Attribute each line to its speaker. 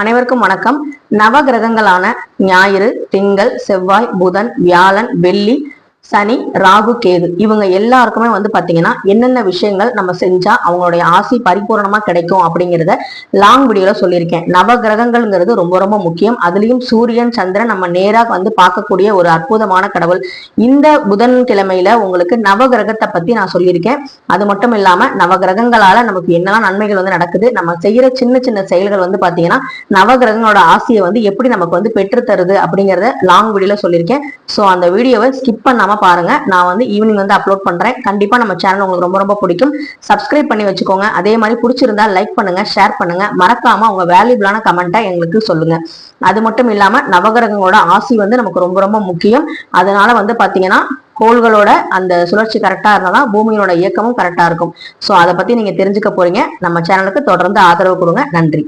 Speaker 1: அனைவருக்கும் வணக்கம். நவகிரகங்களான ஞாயிறு, திங்கள், செவ்வாய், புதன், வியாழன், வெள்ளி, சனி, ராகு, கேது இவங்க எல்லாருக்குமே பாத்தீங்கன்னா என்னென்ன விஷயங்கள் நம்ம செஞ்சா அவங்களுடைய ஆசி பரிபூர்ணமா கிடைக்கும் அப்படிங்கிறத லாங் வீடியோல சொல்லியிருக்கேன். நவ கிரகங்கள்ங்கிறது ரொம்ப ரொம்ப முக்கியம். அதுலயும் சூரியன், சந்திரன் நம்ம நேரா பார்க்கக்கூடிய ஒரு அற்புதமான கடவுள். இந்த புதன் கிழமையில உங்களுக்கு நவ கிரகத்தை பத்தி நான் சொல்லியிருக்கேன். அது மட்டும் இல்லாம நவ கிரகங்களால நமக்கு என்னெல்லாம் நன்மைகள் நடக்குது, நம்ம செய்யற சின்ன சின்ன செயல்கள் பாத்தீங்கன்னா நவ கிரகங்களோட ஆசையை எப்படி நமக்கு பெற்று தருது அப்படிங்கறத லாங் வீடியோல சொல்லியிருக்கேன். சோ அந்த வீடியோவை ஸ்கிப் பண்ணாம பாருங்க. நான் ஈவினிங் அப்லோட் பண்றேன். கண்டிப்பா நம்ம சேனல் உங்களுக்கு ரொம்ப ரொம்ப பிடிக்கும். சப்ஸ்கிரைப் பண்ணி வச்சுக்கோங்க. அதே மாதிரி பிடிச்சிருந்தா லைக் பண்ணுங்க, ஷேர் பண்ணுங்க. மறக்காம உங்க வேல்யூபிளான கமெண்ட்டை எங்களுக்கு சொல்லுங்க. அது மட்டும் இல்லாம நவகிரகங்களோட ஆசி நமக்கு ரொம்ப ரொம்ப முக்கியம். அதனால பாத்தீங்கன்னா கோள்களோட அந்த சுழற்சி கரெக்டா இருந்தாதான் பூமியோட இயக்கமும் கரெக்டா இருக்கும். சோ அதை பத்தி நீங்க தெரிஞ்சுக்க போறீங்க. நம்ம சேனலுக்கு தொடர்ந்து ஆதரவு கொடுங்க. நன்றி.